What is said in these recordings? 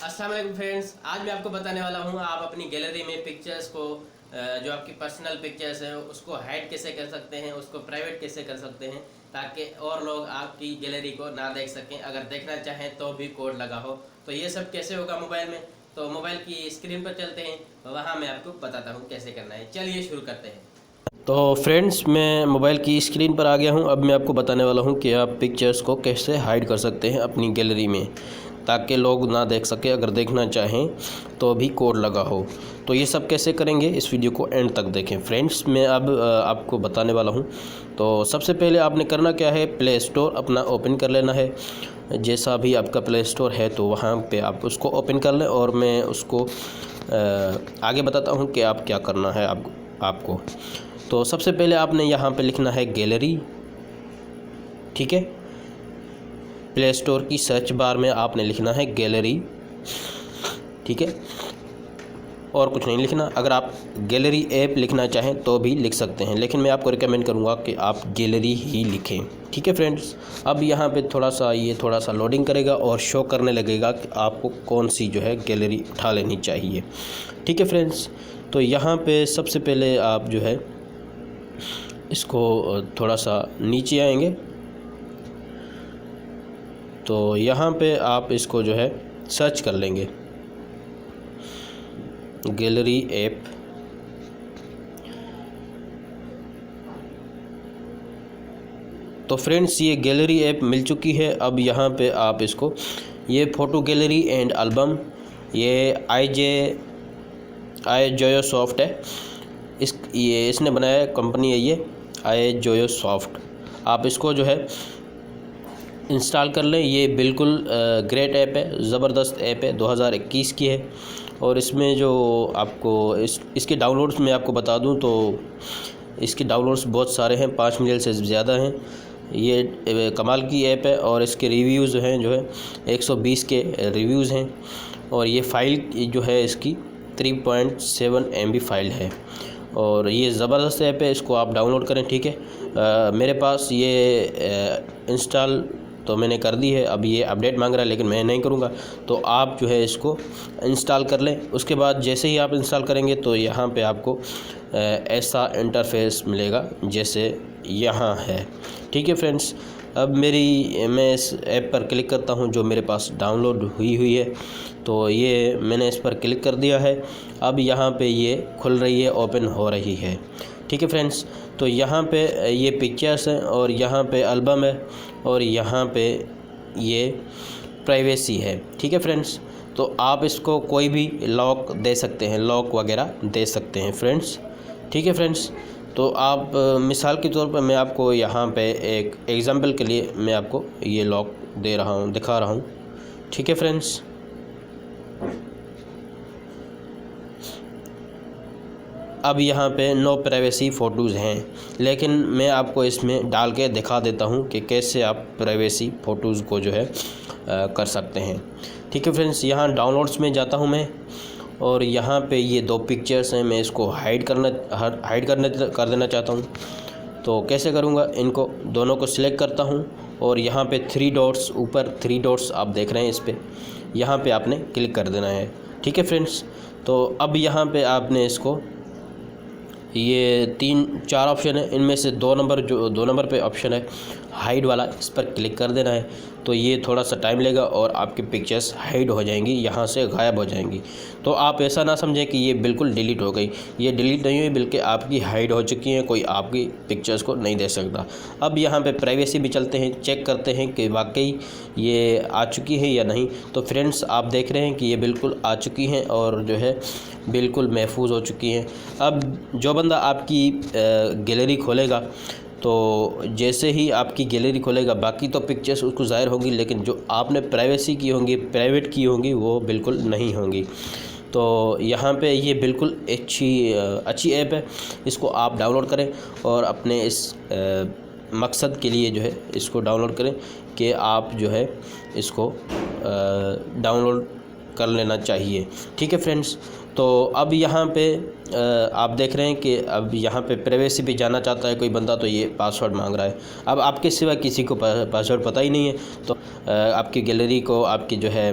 अस्सलाम वालेकुम फ्रेंड्स, आज मैं आपको बताने वाला हूँ आप अपनी गैलरी में पिक्चर्स को जो आपकी पर्सनल पिक्चर्स हैं उसको हाइड कैसे कर सकते हैं, उसको प्राइवेट कैसे कर सकते हैं ताकि और लोग आपकी गैलरी को ना देख सकें। अगर देखना चाहें तो भी कोड लगा हो। तो ये सब कैसे होगा मोबाइल में, तो मोबाइल की स्क्रीन पर चलते हैं, वहाँ मैं आपको बताता हूँ कैसे करना है। चलिए शुरू करते हैं। तो फ्रेंड्स, मैं मोबाइल की स्क्रीन पर आ गया हूँ। अब मैं आपको बताने वाला हूँ कि आप पिक्चर्स को कैसे हाइड कर सकते हैं अपनी गैलरी में ताकि लोग ना देख सके, अगर देखना चाहें तो भी कोड लगा हो। तो ये सब कैसे करेंगे, इस वीडियो को एंड तक देखें। फ्रेंड्स, मैं अब आपको बताने वाला हूँ। तो सबसे पहले आपने करना क्या है, प्ले स्टोर अपना ओपन कर लेना है। जैसा भी आपका प्ले स्टोर है तो वहाँ पे आप उसको ओपन कर लें और मैं उसको आगे बताता हूँ कि आप क्या करना है आपको। तो सबसे पहले आपने यहाँ पे लिखना है गैलरी, ठीक है। प्ले स्टोर की सर्च बार में आपने लिखना है गैलरी, ठीक है, और कुछ नहीं लिखना। अगर आप गैलरी ऐप लिखना चाहें तो भी लिख सकते हैं, लेकिन मैं आपको रिकमेंड करूँगा कि आप गैलरी ही लिखें, ठीक है फ्रेंड्स। अब यहाँ पे थोड़ा सा लोडिंग करेगा और शो करने लगेगा कि आपको कौन सी जो है गैलरी उठा लेनी चाहिए, ठीक है फ्रेंड्स। तो यहाँ पे सबसे पहले आप जो है इसको थोड़ा सा नीचे आएंगे, तो यहाँ पे आप इसको जो है सर्च कर लेंगे गैलरी ऐप। तो फ्रेंड्स, ये गैलरी ऐप मिल चुकी है। अब यहाँ पे आप इसको, ये फ़ोटो गैलरी एंड एल्बम, ये iJoyo सॉफ्ट है। इसने बनाया कंपनी है ये iJoyo सॉफ्ट। आप इसको जो है इंस्टॉल कर लें। ये बिल्कुल ग्रेट ऐप है, ज़बरदस्त ऐप है, 2021 की है। और इसमें जो आपको इसके डाउनलोड्स मैं आपको बता दूं तो इसके डाउनलोड्स बहुत सारे हैं, 5 मिलियन से ज़्यादा हैं। ये कमाल की ऐप है और इसके रिव्यूज़ हैं जो है 120 के रिव्यूज़ हैं। और ये फ़ाइल जो है इसकी 3.7 MB फ़ाइल है और ये ज़बरदस्त ऐप है। इसको आप डाउनलोड करें, ठीक है। मेरे पास ये इंस्टॉल तो मैंने कर दी है। अब ये अपडेट मांग रहा है लेकिन मैं नहीं करूँगा। तो आप जो है इसको इंस्टॉल कर लें। उसके बाद जैसे ही आप इंस्टॉल करेंगे तो यहाँ पे आपको ऐसा इंटरफेस मिलेगा जैसे यहाँ है, ठीक है फ्रेंड्स। अब मैं इस ऐप पर क्लिक करता हूँ जो मेरे पास डाउनलोड हुई है। तो ये मैंने इस पर क्लिक कर दिया है। अब यहाँ पे ये खुल रही है, ओपन हो रही है, ठीक है फ्रेंड्स। तो यहाँ पे ये पिक्चर्स हैं और यहाँ पे एल्बम है और यहाँ पे ये प्राइवेसी है, ठीक है फ्रेंड्स। तो आप इसको कोई भी लॉक दे सकते हैं, लॉक वगैरह दे सकते हैं फ्रेंड्स, ठीक है फ्रेंड्स। तो आप मिसाल के तौर पर मैं आपको यहाँ पे एक एग्ज़ाम्पल के लिए मैं आपको ये लॉक दिखा रहा हूँ, ठीक है फ्रेंड्स। अब यहाँ पे नो प्राइवेसी फ़ोटोज़ हैं, लेकिन मैं आपको इसमें डाल के दिखा देता हूँ कि कैसे आप प्राइवेसी फ़ोटोज़ को जो है कर सकते हैं, ठीक है फ्रेंड्स। यहाँ डाउनलोड्स में जाता हूँ मैं और यहाँ पे ये 2 पिक्चर्स हैं, मैं इसको हाइड कर देना चाहता हूँ। तो कैसे करूँगा, इनको दोनों को सिलेक्ट करता हूँ और यहाँ पे 3 डॉट्स, ऊपर 3 डॉट्स आप देख रहे हैं, इस पर यहाँ पे आपने क्लिक कर देना है, ठीक है फ्रेंड्स। तो अब यहाँ पे आपने इसको, ये 3-4 ऑप्शन है, इनमें से 2 नंबर पे ऑप्शन है हाइड वाला, इस पर क्लिक कर देना है। तो ये थोड़ा सा टाइम लेगा और आपकी पिक्चर्स हाइड हो जाएंगी, यहाँ से गायब हो जाएंगी। तो आप ऐसा ना समझें कि ये बिल्कुल डिलीट हो गई, ये डिलीट नहीं हुई बल्कि आपकी हाइड हो चुकी हैं, कोई आपकी पिक्चर्स को नहीं देख सकता। अब यहाँ पे प्राइवेसी भी चलते हैं, चेक करते हैं कि वाकई ये आ चुकी है या नहीं। तो फ्रेंड्स, आप देख रहे हैं कि ये बिल्कुल आ चुकी हैं और जो है बिल्कुल महफूज हो चुकी हैं। अब जो बंदा आपकी गैलरी खोलेगा, तो जैसे ही आपकी गैलरी खोलेगा बाकी तो पिक्चर्स उसको ज़ाहिर होंगी, लेकिन जो आपने प्राइवेसी की होंगी, प्राइवेट की होंगी, वो बिल्कुल नहीं होंगी। तो यहाँ पे ये बिल्कुल अच्छी ऐप है, इसको आप डाउनलोड करें और अपने इस मकसद के लिए जो है इसको डाउनलोड करें कि आप जो है इसको डाउनलोड कर लेना चाहिए, ठीक है फ्रेंड्स। तो अब यहाँ पे आप देख रहे हैं कि अब यहाँ पे प्राइवेसी पे जाना चाहता है कोई बंदा, तो ये पासवर्ड मांग रहा है। अब आपके सिवा किसी को पासवर्ड पता ही नहीं है, तो आपकी गैलरी को, आपकी जो है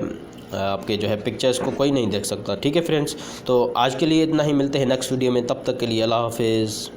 आपके जो है पिक्चर्स को कोई नहीं देख सकता। ठीक है फ्रेंड्स, तो आज के लिए इतना ही, मिलते हैं नेक्स्ट वीडियो में, तब तक के लिए अल्लाह हाफिज़।